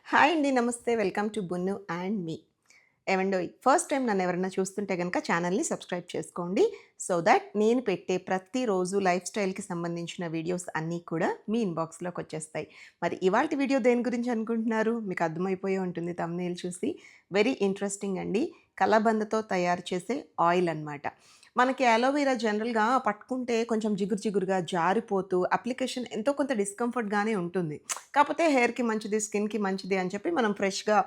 Hi అండి. నమస్తే. Welcome to Bunnu and me. ఏవండోయ్! ఫస్ట్ టైమ్ నన్నెవరన్నా చూస్తుంటే గనక ఛానల్‌ని సబ్స్క్రైబ్ చేసుకోండి. సో థట్ నేను పెట్టే ప్రతిరోజు లైఫ్ స్టైల్‌కి సంబంధించిన వీడియోస్ అన్నీ కూడా మీ ఇన్‌బాక్స్‌లోకొచ్చేస్తాయి. మరి ఇవాల్టి వీడియో దేని గురించి అనుకుంటున్నారు? మీకు అర్థమైపోయే ఉంటుంది థంబ్‌నెయిల్ చూసి. వెరీ ఇంట్రెస్టింగ్ అండి. కలబందతో తయారు చేసే ఆయిల్ అనమాట. మనకి అలోవెరా జనరల్‌గా పట్టుకుంటే కొంచెం జిగురు జిగురుగా జారిపోతూ అప్లికేషన్ ఎంతో కొంత డిస్కంఫర్ట్‌గానే ఉంటుంది. కాపోతే హెయిర్‌కి మంచిది, స్కిన్‌కి మంచిది అని చెప్పి మనం ఫ్రెష్‌గా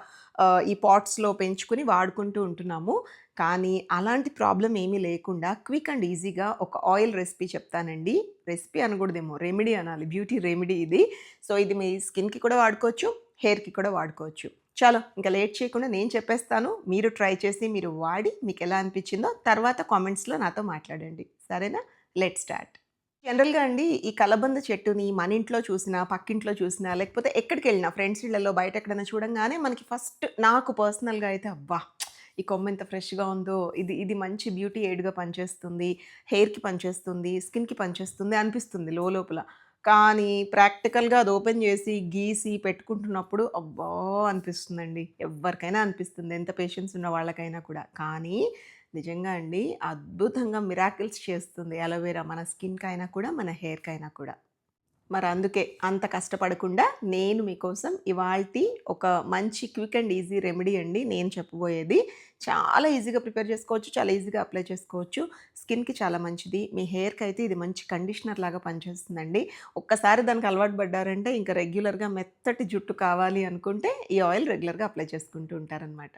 ఈ పాట్స్‌లో పెంచుకొని వాడుకుంటూ ఉంటున్నాము. కానీ అలాంటి ప్రాబ్లమ్ ఏమీ లేకుండా క్విక్ అండ్ ఈజీగా ఒక ఆయిల్ రెసిపీ చెప్తానండి. రెసిపీ అనకూడదేమో రెమెడీ అనాలి. బ్యూటీ రెమెడీ ఇది. సో, ఇది మీ స్కిన్‌కి కూడా వాడుకోవచ్చు, హెయిర్‌కి కూడా వాడుకోవచ్చు. చలో ఇంక లేట్ చేయకుండా నేను చెప్పేస్తాను. మీరు ట్రై చేసి మీరు వాడి మీకెలా అనిపించిందో తర్వాత కామెంట్స్‌లో నాతో మాట్లాడండి. సరేనా? Let's start. జనరల్‌గా అండి ఈ కలబంద చెట్టుని మన ఇంట్లో చూసినా, పక్కింట్లో చూసినా, లేకపోతే ఎక్కడికెళ్ళినా ఫ్రెండ్స్ ఇళ్ళలో బయట ఎక్కడైనా చూడంగానే మనకి ఫస్ట్ నాకు పర్సనల్‌గా అయితే అబ్బా! ఈ కొమ్మ ఎంత ఫ్రెష్‌గా ఉందో, ఇది ఇది మంచి బ్యూటీ ఎయిడ్‌గా పనిచేస్తుంది, హెయిర్‌కి పనిచేస్తుంది, స్కిన్‌కి పనిచేస్తుంది అనిపిస్తుంది లోలోపల. కానీ ప్రాక్టికల్‌గా అది ఓపెన్ చేసి, గీసి పెట్టుకుంటున్నప్పుడు అబ్బా! అనిపిస్తుందండి. ఎవ్వరికైనా అనిపిస్తుంది. ఎంత పేషెన్స్ ఉన్న వాళ్ళకైనా కూడా. కానీ నిజంగా అండి అద్భుతంగా మిరాకిల్స్ చేస్తుంది అలోవెరా మన స్కిన్‌కైనా కూడా, మన హెయిర్‌కైనా కూడా. మరందుకే అంత కష్టపడకుండా నేను మీకోసం ఇవాల్టి ఒక మంచి క్విక్ అండ్ ఈజీ రెమెడీ అండి నేను చెప్పబోయేది. చాలా ఈజీగా ప్రిపేర్ చేసుకోవచ్చు. చాలా ఈజీగా అప్లై చేసుకోవచ్చు. స్కిన్‌కి చాలా మంచిది. మీ హెయిర్‌కైతే ఇది మంచి కండిషనర్ లాగా పనిచేస్తుందండి. ఒక్కసారి దానికి అలవాటు పడ్డారంటే ఇంక రెగ్యులర్‌గా మెత్తటి జుట్టు కావాలి అనుకుంటే ఈ ఆయిల్ రెగ్యులర్‌గా అప్లై చేసుకుంటూ ఉంటారనమాట.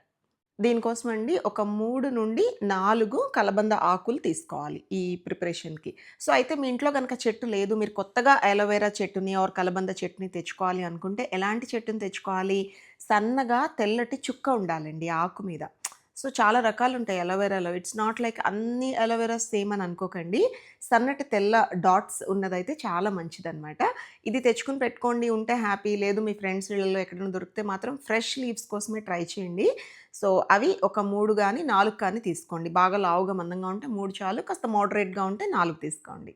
దీనికోసమండి ఒక 3-4 కలబంద ఆకులు తీసుకోవాలి ఈ ప్రిపరేషన్‌కి. సో, అయితే మీ ఇంట్లో గనక చెట్టు లేదు, మీరు కొత్తగా అలోవెరా చెట్టుని ఆర్ కలబంద చెట్టుని తెచ్చుకోవాలి అనుకుంటే ఎలాంటి చెట్టుని తెచ్చుకోవాలి? సన్నగా తెల్లటి చుక్క ఉండాలండి ఆకు మీద. సో, చాలా రకాలుంటాయి అలోవెరాలో. ఇట్స్ నాట్ లైక్ అన్ని అలోవెరాస్ సేమ్ అని అనుకోకండి. సన్నటి తెల్ల డాట్స్ ఉన్నదైతే చాలా మంచిదనమాట. ఇది తెచ్చుకొని పెట్టుకోండి ఉంటే హ్యాపీ. లేదు మీ ఫ్రెండ్స్ ఇళ్ళలో ఎక్కడైనా దొరికితే మాత్రం ఫ్రెష్ లీవ్స్ కోసమే ట్రై చేయండి. సో, అవి ఒక 3 గాని, 4 కానీ తీసుకోండి. బాగా లావుగా మందంగా ఉంటే 3 చాలు. కాస్త మోడరేట్‌గా ఉంటే 4 తీసుకోండి.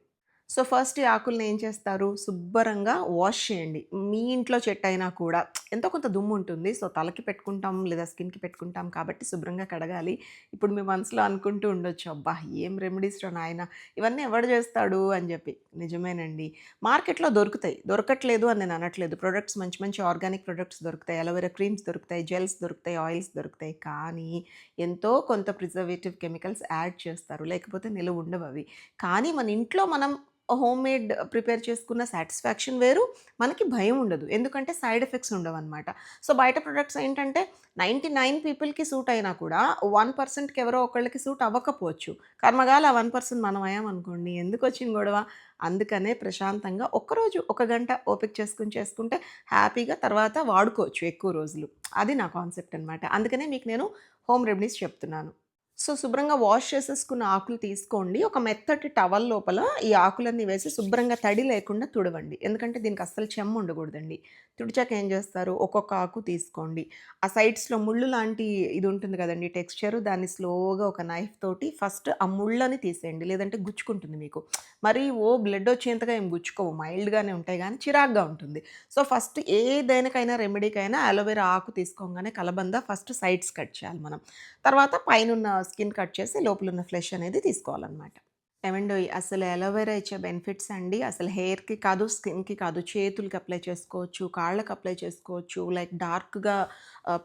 సో, ఫస్ట్ ఈ ఆకుల్ని ఏం చేస్తారు? శుబ్బరంగా వాష్ చేయండి. మీ ఇంట్లో చెట్టయినా కూడా ఎంతో కొంత దుమ్ముంటుంది. సో, తలకి పెట్టుకుంటాం లేదా స్కిన్‌కి పెట్టుకుంటాం కాబట్టి శుభ్రంగా కడగాలి. ఇప్పుడు మీ మనసులో అనుకుంటూ ఉండొచ్చు, అబ్బా! ఏం రెమెడీస్ రా నాయన! ఇవన్నీ ఎవడు చేస్తాడు అని జెప్పి. నిజమేనండి. మార్కెట్‌లో దొరుకుతాయి. దొరకట్లేదు అని నేను అనట్లేదు. ప్రొడక్ట్స్ మంచి మంచి ఆర్గానిక్ ప్రొడక్ట్స్ దొరుకుతాయి. అలోవెరా క్రీమ్స్ దొరుకుతాయి, జెల్స్ దొరుకుతాయి, ఆయిల్స్ దొరుకుతాయి. కానీ ఎంతో కొంత ప్రిజర్వేటివ్ కెమికల్స్ యాడ్ చేస్తారు. లేకపోతే నిలవుండవవి. కానీ మన ఇంట్లో మనం హోమ్‌మేడ్ ప్రిపేర్ చేసుకున్న సాటిస్ఫాక్షన్ వేరు. మనకి భయం ఉండదు. ఎందుకంటే సైడ్ ఎఫెక్ట్స్ ఉండవనమాట. సో, బయట ప్రొడక్ట్స్ ఏంటంటే 99 పీపుల్‌కి సూట్ అయినా కూడా 1%కి ఎవరో ఒకళ్ళకి సూట్ అవ్వకపోవచ్చు. కర్మగాలి ఆ 1% మనం అయ్యామనుకోండి ఎందుకొచ్చిన గొడవ? అందుకనే ప్రశాంతంగా ఒక్కరోజు ఒక గంట ఓపిక చేసుకొని చేసుకుంటే హ్యాపీగా తర్వాత వాడుకోవచ్చు ఎక్కువ రోజులు. అది నా కాన్సెప్ట్ అనమాట. అందుకనే మీకు నేను హోమ్ రెమెడీస్ చెప్తున్నాను. సో, శుభ్రంగా వాష్ చేసేసుకున్న ఆకులు తీసుకోండి. ఒక మెత్తటి టవల్ లోపల ఈ ఆకులన్నీ వేసి శుభ్రంగా తడి లేకుండా తుడవండి. ఎందుకంటే దీనికి అస్సలు చెమ్మ ఉండకూడదండి. తుడిచాక ఏం చేస్తారు? ఒక్కొక్క ఆకు తీసుకోండి. ఆ సైడ్స్‌లో ముళ్ళు లాంటి ఇది ఉంటుంది కదండీ టెక్స్చర్ దాన్ని స్లోగా ఒక నైఫ్ తోటి ఫస్ట్ ఆ ముళ్ళని తీసేయండి. లేదంటే గుచ్చుకుంటుంది మీకు. మరీ బ్లడ్ వచ్చేంతగా ఏం గుచ్చుకోవు. మైల్డ్‌గానే ఉంటాయి గానీ చిరాకుగా ఉంటుంది. సో, ఫస్ట్ ఏ దేనికైనా రెమెడీకైనా అలోవెరా ఆకు తీసుకోంగానే కలబంద ఫస్ట్ సైడ్స్ కట్ చేయాలి మనం. తర్వాత పైనున్న స్కిన్ కట్ చేసి లోపలున్న ఫ్లెష్ అనేది తీసుకోవాలనమాట. ఏవండోయ్! అసలు అలోవెరా ఇచ్చే బెనిఫిట్స్ అండి అసలు హెయిర్‌కి కాదు, స్కిన్‌కి కాదు, చేతులకి అప్లై చేసుకోవచ్చు, కాళ్ళకి అప్లై చేసుకోవచ్చు, లైక్ డార్క్‌గా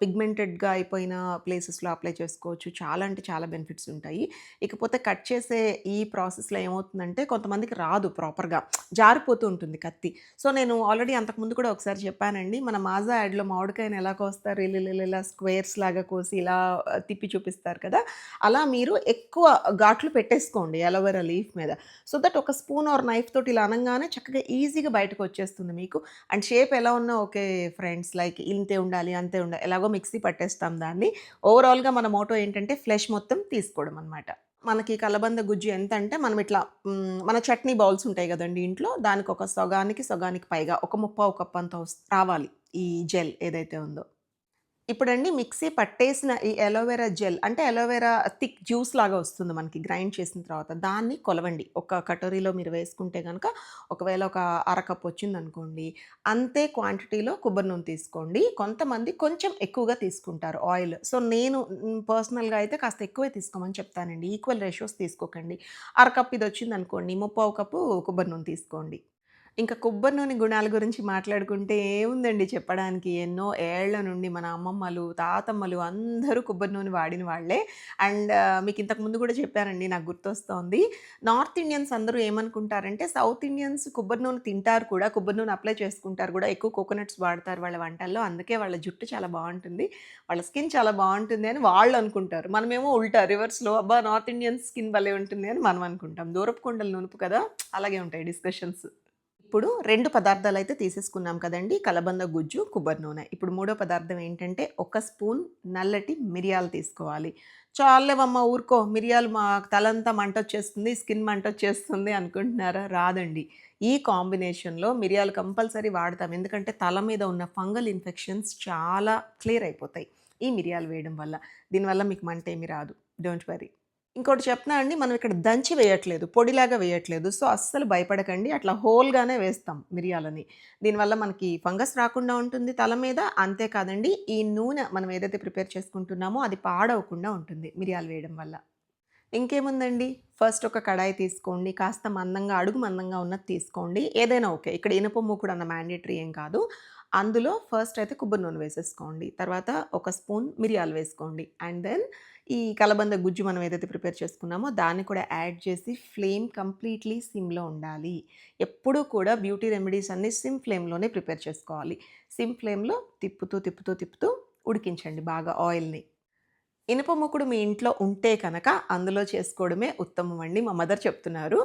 పిగ్మెంటెడ్‌గా అయిపోయిన ప్లేసెస్‌లో అప్లై చేసుకోవచ్చు. చాలా అంటే చాలా బెనిఫిట్స్ ఉంటాయి. ఇకపోతే కట్ చేసే ఈ ప్రాసెస్‌లో ఏమవుతుందంటే కొంతమందికి రాదు ప్రాపర్‌గా. జారిపోతూ ఉంటుంది కత్తి. సో, నేను ఆల్రెడీ అంతకుముందు కూడా ఒకసారి చెప్పానండి. మన మాజా యాడ్‌లో మామిడికాయని ఎలా కోస్తారు ఇలా స్క్వేర్స్ లాగా కోసి ఇలా తిప్పి చూపిస్తారు కదా! అలా మీరు ఎక్కువ ఘాట్లు పెట్టేసుకోండి అలోవెరా లీఫ్ మీద. సో దట్ ఒక స్పూన్ ఆర్ నైఫ్ తోటి ఇలా అనంగానే చక్కగా ఈజీగా బయటకొచ్చేస్తుంది మీకు. అండ్ షేప్ ఎలా ఉన్నా ఓకే ఫ్రెండ్స్ లైక్ ఇంతే ఉండాలి, అంతే ఉండాలి. ఎలాగో మిక్సీ పట్టేస్తాం దాన్ని. ఓవరాల్‌గా మన మోటో ఏంటంటే ఫ్లెష్ మొత్తం తీసుకోవడం అనమాట. మనకి కలబంద గుజ్జు ఎంతంటే మనం ఇట్లా మన చట్నీ బౌల్స్ ఉంటాయి గదండీ ఇంట్లో. దానికొక సగానికి, సగానికి పైగా ఒక ముప్పావు కప్ అంత రావాలి ఈ జెల్ ఏదైతే ఉందో. ఇప్పుడండి మిక్సీ పట్టేసిన ఈ అలోవెరా జెల్ అంటే అలోవెరా థిక్ జ్యూస్ లాగా వస్తుంది మనకి గ్రైండ్ చేసిన తర్వాత. దాన్ని కొలవండి. ఒక కటోరీలో మీరు వేసుకుంటే గనక ఒకవేళ ఒక అరకప్ వచ్చిందనుకోండి, అంతే క్వాంటిటీలో కొబ్బరి నూనె తీసుకోండి. కొంతమంది కొంచెం ఎక్కువగా తీసుకుంటారు ఆయిల్. సో, నేను పర్సనల్‌గా అయితే కాస్త ఎక్కువే తీసుకోమని చెప్తానండి. ఈక్వల్ రేషియోస్ తీసుకోకండి. అరకప్ ఇదొచ్చిందనుకోండి, ముప్పావు కప్పు కొబ్బరి నూనె తీసుకోండి. ఇంకా కొబ్బరి నూనె గుణాల గురించి మాట్లాడుకుంటే ఏముందండి చెప్పడానికి. ఎన్నో ఏళ్ల నుండి మన అమ్మమ్మలు, తాతమ్మలు అందరూ కొబ్బరి నూనె వాడిన వాళ్ళే. అండ్ మీకు ఇంతకు ముందు కూడా చెప్పానండి నాకు గుర్తొస్తోంది. నార్త్ ఇండియన్స్ అందరూ ఏమనుకుంటారంటే సౌత్ ఇండియన్స్ కొబ్బరి నూనె తింటారు కూడా, కొబ్బరి నూనె అప్లై చేసుకుంటారు కూడా, ఎక్కువ కోకోనట్స్ వాడతారు వాళ్ళ వంటల్లో. అందుకే వాళ్ళ జుట్టు చాలా బావుంటుంది. వాళ్ళ స్కిన్ చాలా బావుంటుంది అని వాళ్ళు అనుకుంటారు. మనమేమో ఉల్టా రివర్స్‌లో అబ్బా! నార్త్ ఇండియన్స్ స్కిన్ భలే ఉంటుంది అని మనం అనుకుంటాం. దూరపు కొండలు నునుపు కదా! అలాగే ఉంటాయి డిస్కషన్స్. ఇప్పుడు 2 పదార్థాలైతే తీసేసుకున్నాం కదండీ! కలబంద గుజ్జు, కొబ్బరి నూనె. ఇప్పుడు మూడో పదార్థం ఏంటంటే, ఒక స్పూన్ నల్లటి మిరియాలు తీసుకోవాలి. చాల్లెవమ్మ ఊరుకో మిరియాలు మా తలంతా మంటొచ్చేస్తుంది, స్కిన్ మంటొచ్చేస్తుంది అనుకుంటున్నారా? రాదండి. ఈ కాంబినేషన్‌లో మిరియాలు కంపల్సరీ వాడతాం. ఎందుకంటే, తల మీద ఉన్న ఫంగల్ ఇన్ఫెక్షన్స్ చాలా క్లియర్ అయిపోతాయి. ఈ మిరియాలు వేయడం వల్ల. దీనివల్ల మీకు మంటేమి రాదు. Don't worry. ఇంకోటి చెప్పనా అండి, మనం ఇక్కడ దంచి వేయట్లేదు. పొడిలాగా వేయట్లేదు. సో, అస్సలు భయపడకండి. అట్లా హోల్‌గానే వేస్తాం మిరియాలని. దీనివల్ల మనకి ఫంగస్ రాకుండా ఉంటుంది తల మీద. అంతే కాదండి, ఈ నూనె మనం ఏదైతే ప్రిపేర్ చేసుకుంటున్నామో అది పాడవకుండా ఉంటుంది మిరియాలు వేయడం వల్ల. ఇంకేముందండి, ఫస్ట్ ఒక కడాయి తీసుకోండి. కాస్త మందంగా, అడుగు మందంగా ఉన్నది తీసుకోండి. ఏదైనా ఓకే. ఇక్కడ ఇనుప మూకుడు అన్న మ్యాండేటరీ ఏం కాదు. అందులో ఫస్ట్ అయితే కొబ్బరి నూనె వేసేసుకోండి. తర్వాత ఒక స్పూన్ మిరియాలు వేసుకోండి. అండ్ దెన్ ఈ కలబంద గుజ్జు మనం ఏదైతే ప్రిపేర్ చేసుకున్నామో దాన్ని కూడా యాడ్ చేసి ఫ్లేమ్ కంప్లీట్‌లీ సిమ్‌లో ఉండాలి. ఎప్పుడూ కూడా బ్యూటీ రెమెడీస్ అన్నీ సిమ్ ఫ్లేమ్‌లోనే ప్రిపేర్ చేసుకోవాలి. సిమ్ ఫ్లేమ్‌లో తిప్పుతూ, తిప్పుతూ, తిప్పుతూ ఉడికించండి బాగా ఆయిల్‌ని. ఇనుప మూకుడు మీ ఇంట్లో ఉంటే కనక అందులో చేసుకోవడమే ఉత్తమం అండి. మా మదర్ చెప్తున్నారు.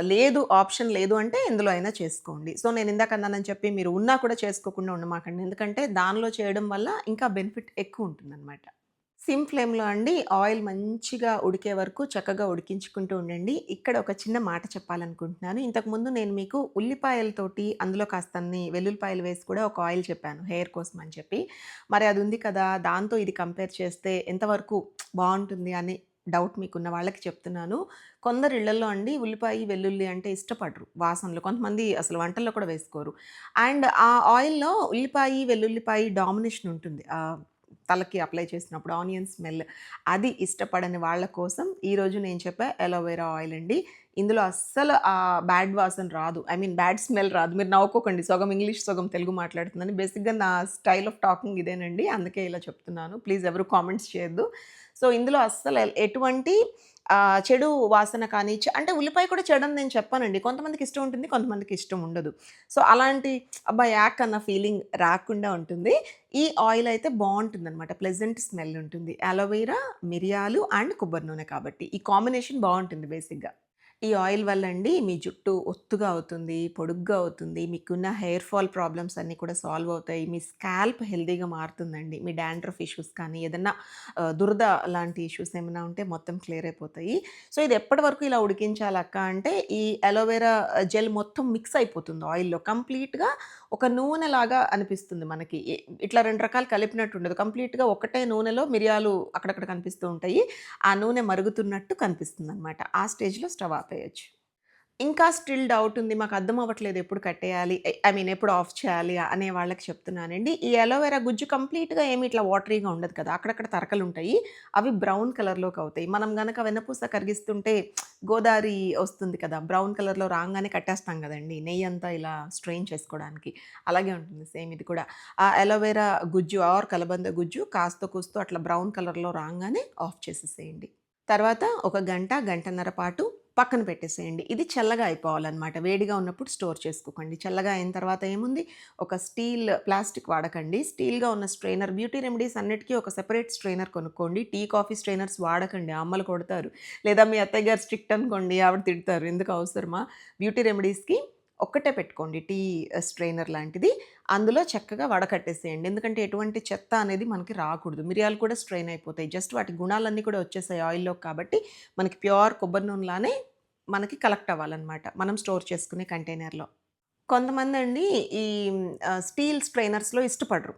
లేదు ఆప్షన్ లేదు అంటే ఎందులో అయినా చేసుకోండి. సో, నేను ఇందాక అన్నానని చెప్పి మీరు ఉన్నా కూడా చేసుకోకుండా ఉండమాకండి. ఎందుకంటే దానిలో చేయడం వల్ల ఇంకా బెనిఫిట్ ఎక్కువుంటుందనమాట. సిమ్ ఫ్లేమ్‌లో అండి ఆయిల్ మంచిగా ఉడికే వరకు చక్కగా ఉడికించుకుంటూ ఉండండి. ఇక్కడ ఒక చిన్న మాట చెప్పాలనుకుంటున్నాను. ఇంతకుముందు నేను మీకు ఉల్లిపాయలతోటి అందులో కాస్తన్ని వెల్లుల్లిపాయలు వేసి కూడా ఒక ఆయిల్ చెప్పాను హెయిర్ కోసం అని చెప్పి. మరి అది ఉంది కదా! దాంతో ఇది కంపేర్ చేస్తే ఎంతవరకు బావుంటుంది అని డౌట్ మీకున్న వాళ్ళకి చెప్తున్నాను. కొందరి ఇళ్లల్లో అండి ఉల్లిపాయ, వెల్లుల్లి అంటే ఇష్టపడరు వాసనలు. కొంతమంది అసలు వంటల్లో కూడా వేసుకోరు. అండ్ ఆ ఆయిల్‌లో ఉల్లిపాయి, వెల్లుల్లిపాయి డామినేషన్ ఉంటుంది. తలకి అప్లై చేసినప్పుడు ఆనియన్ స్మెల్. అది ఇష్టపడని వాళ్ళ కోసం ఈరోజు నేను చెప్పే అలోవెరా ఆయిల్ అండి. ఇందులో అస్సలు బ్యాడ్ వాసన రాదు. ఐ మీన్ బ్యాడ్ స్మెల్ రాదు. మీరు నవ్వుకోకండి. సగం ఇంగ్లీష్, సగం తెలుగు మాట్లాడుతున్నాను. బేసిక్‌గా నా స్టైల్ ఆఫ్ టాకింగ్ ఇదేనండి. అందుకే ఇలా చెప్తున్నాను. ప్లీజ్ ఎవరు కామెంట్స్ చేయొద్దు. సో, ఇందులో అస్సలు ఎటువంటి చెడు వాసన కానీ అంటే ఉల్లిపాయ కూడా చెడని నేను చెప్పనండి. కొంతమందికి ఇష్టం ఉంటుంది. కొంతమందికి ఇష్టం ఉండదు. సో, అలాంటి అబ్బా! యాక్ అన్న ఫీలింగ్ రాకుండా ఉంటుంది. ఈ ఆయిల్ అయితే బావుంటుందనమాట. ప్లెజెంట్ స్మెల్ ఉంటుంది. అలోవెరా, మిరియాలు అండ్ కొబ్బరి నూనె కాబట్టి. ఈ కాంబినేషన్ బావుంటుంది బేసిక్‌గా. ఈ ఆయిల్ వల్లండి మీ జుట్టు ఒత్తుగా అవుతుంది, పొడుగ్గా అవుతుంది. మీకున్న హెయిర్ ఫాల్ ప్రాబ్లమ్స్ అన్నీ కూడా సాల్వ్ అవుతాయి. మీ స్కాల్ప్ హెల్తీగా మారుతుందండి. మీ డాండ్రఫ్ ఇష్యూస్ కానీ, ఏదన్నా దురద లాంటి ఇష్యూస్ ఏమైనా ఉంటే మొత్తం క్లియర్ అయిపోతాయి. సో, ఇది ఎప్పటి వరకు ఇలా ఉడికించాలక్క అంటే, ఈ అలోవెరా జెల్ మొత్తం మిక్స్ అయిపోతుంది ఆయిల్‌లో. కంప్లీట్‌గా ఒక నూనెలాగా అనిపిస్తుంది మనకి. ఇట్లా 2 రకాలు కలిపినట్టు ఉండదు. కంప్లీట్‌గా ఒకటే నూనెలో మిరియాలు అక్కడక్కడ కనిపిస్తూ ఉంటాయి. ఆ నూనె మరుగుతున్నట్టు కనిపిస్తుందనమాట. ఆ స్టేజ్‌లో స్టవ్ ఆపేయొచ్చు. ఇంకా స్టిల్ డౌట్ ఉంది. మాకు అర్థం అవ్వట్లేదు ఎప్పుడు కట్టేయాలి, ఐ మీన్ ఎప్పుడు ఆఫ్ చేయాలి అనే వాళ్ళకి చెప్తున్నానండి. ఈ అలోవెరా గుజ్జు కంప్లీట్‌గా ఏమి ఇట్లా వాటరీగా ఉండదు కదా! అక్కడక్కడ తరకలుంటాయి. అవి బ్రౌన్ కలర్‌లోకి అవుతాయి. మనం గనక వెన్నపూస కరిగిస్తుంటే గోదారి వస్తుంది కదా! బ్రౌన్ కలర్‌లో రాంగానే కట్టేస్తాం గదండీ! నెయ్యంతా ఇలా స్ట్రెయిన్ చేసుకోవడానికి. అలాగే ఉంటుంది సేమ్ ఇది కూడా. ఆ అలోవెరా గుజ్జు ఆర్ కలబంద గుజ్జు కాస్తో కూస్తో అట్లా బ్రౌన్ కలర్‌లో రాంగానే ఆఫ్ చేసేసేయండి. తర్వాత ఒక గంట, గంటన్నర పాటు పక్కన పెట్టేసేయండి. ఇది చల్లగా అయిపోవాలనమాట. వేడిగా ఉన్నప్పుడు స్టోర్ చేసుకోకండి. చల్లగా అయిన తర్వాత ఏముంది, ఒక ప్లాస్టిక్ వాడకండి. స్టీల్‌గా ఉన్న స్ట్రెయినర్ బ్యూటీ రెమెడీస్ అన్నిటికి ఒక సెపరేట్ స్ట్రెయినర్ కొనుక్కోండి. టీ, కాఫీ స్ట్రెయినర్స్ వాడకండి. అమ్మలు కొడతారు. లేదా మీ అత్తయ్య గారు స్ట్రిక్ట్ అనుకోండి ఆవిడ తిడతారు. ఎందుకు అవసరమా? బ్యూటీ రెమెడీస్‌కి ఒక్కటే పెట్టుకోండి. టీ స్ట్రెయినర్ లాంటిది. అందులో చక్కగా వడకట్టేసేయండి. ఎందుకంటే ఎటువంటి చెత్త అనేది మనకి రాకూడదు. మిరియాలు కూడా స్ట్రెయిన్ అయిపోతాయి. జస్ట్ వాటి గుణాలన్నీ కూడా వచ్చేసాయి ఆయిల్‌లోకి కాబట్టి మనకి ప్యూర్ కొబ్బరి నూనెలానే మనకి కలెక్ట్ అవ్వాలనమాట. మనం స్టోర్ చేసుకునే కంటైనర్‌లో. కొంతమందండి ఈ స్టీల్ స్ట్రెయినర్స్‌లో ఇష్టపడరు.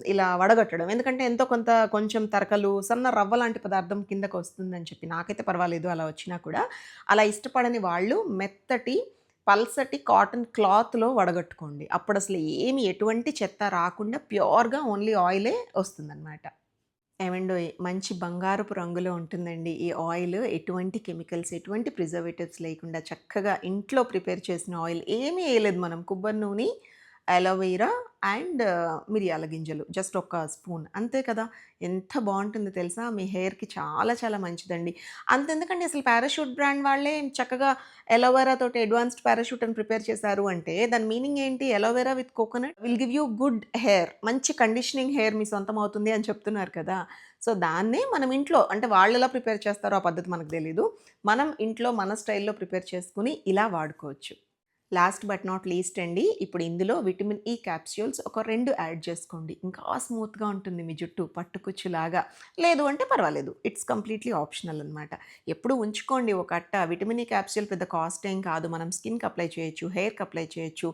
ఇలా వడగట్టడం. ఎందుకంటే ఎంతో కొంత కొంచెం తరకలు, సన్న రవ్వ లాంటి పదార్థం కిందకొస్తుందని చెప్పి. నాకైతే పర్వాలేదు అలా వచ్చినా కూడా. అలా ఇష్టపడని వాళ్ళు మెత్తటి, పల్సటి కాటన్ క్లాత్‌లో వడగట్టుకోండి. అప్పుడసలు ఏమి ఎటువంటి చెత్త రాకుండా ప్యూర్‌గా ఓన్లీ ఆయిలే వస్తుందనమాట. ఏవండోయ్! మంచి బంగారపు రంగులో ఉంటుందండి ఈ ఆయిల్. ఎటువంటి కెమికల్స్, ఎటువంటి ప్రిజర్వేటివ్స్ లేకుండా చక్కగా ఇంట్లో ప్రిపేర్ చేసిన ఆయిల్. ఏమీ ఎయలేదు మనం. కొబ్బరి నూనె, అలోవెరా అండ్ మిరియాల గింజలు. జస్ట్ ఒక స్పూన్ అంతే కదా! ఎంత బావుంటుందో తెలుసా? మీ హెయిర్‌కి చాలా చాలా మంచిదండి. అంతెందుకండి అసలు పారాషూట్ బ్రాండ్ వాళ్ళే చక్కగా అలోవెరా తోటి అడ్వాన్స్డ్ పారాషూట్ అని ప్రిపేర్ చేశారు అంటే దాని మీనింగ్ ఏంటి? Aloe vera with coconut will give you good hair. మంచి కండిషనింగ్ హెయిర్ మీ సొంతం అవుతుంది అని చెప్తున్నారు కదా! సో, దాన్నే మనం ఇంట్లో అంటే వాళ్ళెలా ప్రిపేర్ చేస్తారో ఆ పద్ధతి మనకు తెలీదు. మనం ఇంట్లో మన స్టైల్‌లో ప్రిపేర్ చేసుకొని ఇలా వాడుకోవచ్చు. లాస్ట్ బట్ నాట్ లీస్ట్ అండి. ఇప్పుడు ఇందులో విటమిన్ ఈ క్యాప్సూల్స్ ఒక 2 యాడ్ చేసుకోండి. ఇంకా స్మూత్‌గా ఉంటుంది మీ జుట్టు పట్టుకుచ్చులాగా. లేదు అంటే పర్వాలేదు. ఇట్స్ కంప్లీట్‌లీ ఆప్షనల్ అనమాట. ఎప్పుడు ఉంచుకోండి ఒక అట్ట. విటమిన్ ఈ క్యాప్సూల్ పెద్ద కాస్ట్ ఏం కాదు. మనం స్కిన్‌కి అప్లై చేయొచ్చు, హెయిర్‌కి అప్లై చేయొచ్చు.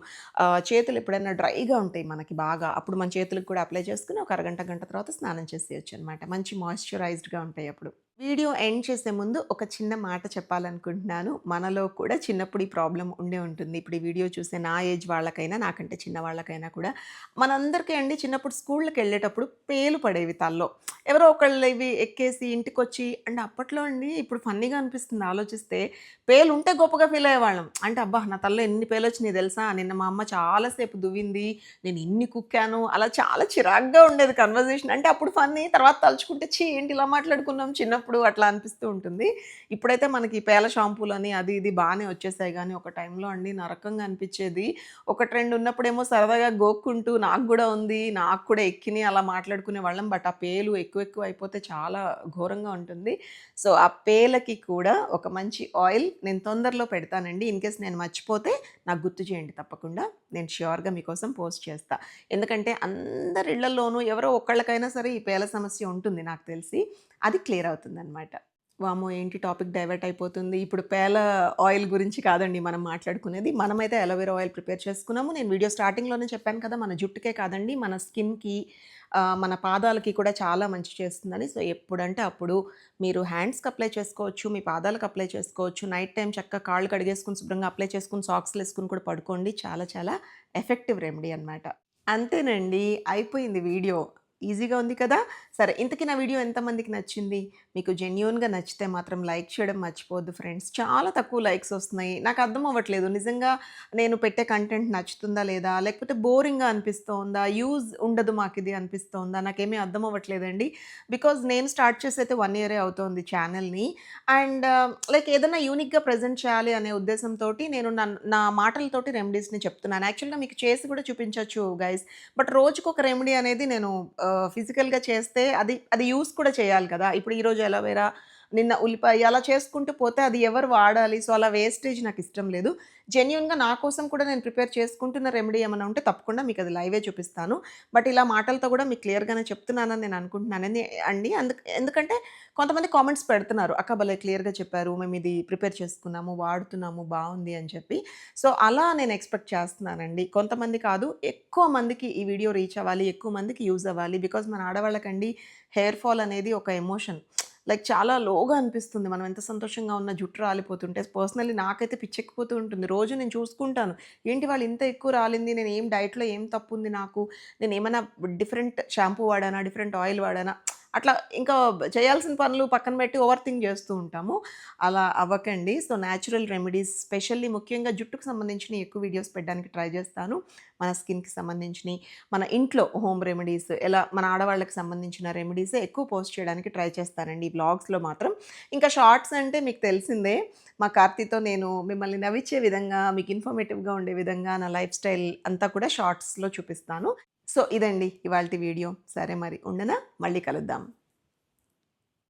చేతులు ఎప్పుడైనా డ్రైగా ఉంటాయి మనకి బాగా. అప్పుడు మన చేతులకు కూడా అప్లై చేసుకొని ఒక అరగంట, గంట తర్వాత స్నానం చేసేయొచ్చనమాట. మంచి మాయిశ్చరైజ్డ్‌గా ఉంటాయి అప్పుడు. వీడియో ఎండ్ చేసే ముందు ఒక చిన్న మాట చెప్పాలనుకుంటున్నాను. మనలో కూడా చిన్నప్పుడు ఈ ప్రాబ్లమ్ ఉండే ఉంటుంది. ఇప్పుడు ఈ వీడియో చూసే నా ఏజ్ వాళ్ళకైనా, నాకంటే చిన్న వాళ్ళకైనా కూడా మనందరికీ అండి చిన్నప్పుడు స్కూళ్ళకెళ్ళేటప్పుడు పేలు పడేవి తలలో. ఎవరో ఒకళ్ళు ఇవి ఎక్కేసి ఇంటికొచ్చి అంటే అప్పట్లో అండి ఇప్పుడు ఫన్నీగా అనిపిస్తుంది ఆలోచిస్తే పేలుంటే గొప్పగా ఫీల్ అయ్యేవాళ్ళం. అంటే అబ్బా! నా తలలో ఎన్ని పేలొచ్చినాయి తెలుసా? నిన్న మా అమ్మ చాలా సేపు దువ్వింది. నేను ఇన్ని కుక్కాను. అలా చాలా చిరాకుగా ఉండేది కన్వర్జేషన్. అంటే అప్పుడు ఫన్నీ. తర్వాత తలుచుకుంటే ఛీ! ఏంటి ఇలా మాట్లాడుకున్నాం చిన్నప్పుడు అట్లా అనిపిస్తూ ఉంటుంది. ఇప్పుడైతే మనకి పేల షాంపూలని అది ఇది బానే వచ్చేసాయి గానీ, ఒక టైంలో అండి నరకంగా అనిపిచ్చేది. ఒకటి, 2 ఉన్నప్పుడేమో సరదాగా గోక్కుంటూ నాకు గూడా ఉంది, నాకు కూడా ఎక్కినియి అలా మాట్లాడుకునేవాళ్ళం. బట్ ఆ పేలు ఎక్కువ అయిపోతే చాలా ఘోరంగా ఉంటుంది. సో, ఆ పేలకి కూడా ఒక మంచి ఆయిల్ నేను తొందరలో పెడతానండి. ఇన్‌కేస్ నేను మర్చిపోతే నాకు గుర్తు చేయండి తప్పకుండా. నేను ష్యూర్‌గా మీకోసం పోస్ట్ చేస్తా. ఎందుకంటే అందరి ఇళ్లల్లోనూ ఎవరో ఒక్కళ్ళకైనా సరే ఈ పేల సమస్య ఉంటుంది నాకు తెలిసి. అది క్లియర్ అవుతుందనమాట. వామ్మో! ఏంటి టాపిక్ డైవర్ట్ అయిపోతుంది. ఇప్పుడు పేల ఆయిల్ గురించి కాదండి మనం మాట్లాడుకునేది. మనమైతే అలోవెరా ఆయిల్ ప్రిపేర్ చేసుకున్నాము. నేను వీడియో స్టార్టింగ్‌లోనే చెప్పాను కదా! మన జుట్టుకే కాదండి మన స్కిన్‌కి మన పాదాలకి కూడా చాలా మంచి చేస్తుందని. సో, ఎప్పుడంటే అప్పుడు మీరు హ్యాండ్స్‌కి అప్లై చేసుకోవచ్చు. మీ పాదాలకు అప్లై చేసుకోవచ్చు. నైట్ టైమ్ చక్కగా కాళ్ళు కడిగేసుకొని శుభ్రంగా అప్లై చేసుకొని సాక్స్‌లేసుకొని కూడా పడుకోండి. చాలా చాలా ఎఫెక్టివ్ రెమెడీ అనమాట. అంతేనండి. అయిపోయింది వీడియో. ఈజీగా ఉంది కదా! సరే ఇంతకీ నా వీడియో ఎంతమందికి నచ్చింది? మీకు జెన్యూన్‌గా నచ్చితే మాత్రం లైక్ చేయడం మర్చిపోవద్దు ఫ్రెండ్స్. చాలా తక్కువ లైక్స్ వస్తున్నాయి. నాకు అర్థం అవ్వట్లేదు. నిజంగా నేను పెట్టే కంటెంట్ నచ్చుతుందా లేదా? లేకపోతే బోరింగ్‌గా అనిపిస్తోందా? యూజ్ ఉండదు మాకిది అనిపిస్తోందా? నాకేమీ అర్థం అవ్వట్లేదండి. బికాజ్ నేను స్టార్ట్ చేసి అయితే 1 ఇయరే అవుతోంది ఛానెల్‌ని. అండ్ లైక్ ఏదన్నా యూనిక్‌గా ప్రెజెంట్ చేయాలి అనే ఉద్దేశంతోటి నేను నా మాటలతోటి రెమెడీస్‌ని చెప్తున్నాను. యాక్చువల్‌గా మీకు చేసి కూడా చూపించొచ్చు గైస్. బట్ రోజుకొక రెమెడీ అనేది నేను ఫిజికల్‌గా చేస్తే అది యూజ్ కూడా చేయాలి కదా! ఇప్పుడు ఈరోజు అలోవెరా, నిన్న ఉల్లిపాయ అలా చేసుకుంటూ పోతే అది ఎవరు వాడాలి? సో, అలా వేస్టేజ్ నాకిష్టం లేదు. జెన్యూన్‌గా నా కోసం కూడా నేను ప్రిపేర్ చేసుకుంటున్న రెమెడీ ఏమన్నా ఉంటే తప్పకుండా మీకది లైవే చూపిస్తాను. బట్ ఇలా మాటలతో కూడా మీకు క్లియర్‌గానే చెప్తున్నానని నేను అనుకుంటున్నాను. అండి ఎందుకంటే కొంతమంది కామెంట్స్ పెడుతున్నారు. "అక్క భలే క్లియర్‌గా చెప్పారు. మేమిది ప్రిపేర్ చేసుకున్నాము, వాడుతున్నాము, బావుంది" అని చెప్పి. సో, అలా నేను ఎక్స్‌పెక్ట్ చేస్తున్నానండి. కొంతమంది కాదు, ఎక్కువ మందికి ఈ వీడియో రీచ్ అవ్వాలి, ఎక్కువ మందికి యూజ్ అవ్వాలి. బికాజ్ మన ఆడవాళ్ళకండి హెయిర్ ఫాల్ అనేది ఒక ఎమోషన్. లైక్ చాలా లోగా అనిపిస్తుంది. మనం ఎంత సంతోషంగా ఉన్నా జుట్టు రాలిపోతుంటే పర్సనల్లీ నాకైతే పిచ్చెక్కిపోతూ ఉంటుంది. రోజు నేను చూసుకుంటాను. ఏంటి వాళ్ళు ఇంత ఎక్కువ రాలింది, నేను ఏం డైట్‌లో ఏం తప్పుంది నాకు, నేనేమన్నా డిఫరెంట్ షాంపూ వాడానా, డిఫరెంట్ ఆయిల్ వాడానా, అట్లా ఇంకా చేయాల్సిన పనులు పక్కన పెట్టి ఓవర్ థింక్ చేస్తూ ఉంటాము. అలా అవ్వకండి. సో, న్యాచురల్ రెమెడీస్ స్పెషల్లీ ముఖ్యంగా జుట్టుకు సంబంధించినయి ఎక్కువ వీడియోస్ పెట్టడానికి ట్రై చేస్తాను. మన స్కిన్‌కి సంబంధించినయి, మన ఇంట్లో హోమ్ రెమెడీస్ ఎలా మన ఆడవాళ్ళకి సంబంధించిన రెమెడీసే ఎక్కువ పోస్ట్ చేయడానికి ట్రై చేస్తానండి ఈ వ్లాగ్స్‌లో మాత్రం. ఇంకా షార్ట్స్ అంటే మీకు తెలిసిందే. మా కార్తీతో నేను మిమ్మల్ని నవ్విచ్చే విధంగా, మీకు ఇన్ఫర్మేటివ్‌గా ఉండే విధంగా నా లైఫ్ స్టైల్ అంతా కూడా షార్ట్స్‌లో చూపిస్తాను. సో, ఇదండి ఇవాల్టి వీడియో. సరే మరి ఉండనా? మళ్ళీ కలుద్దాం.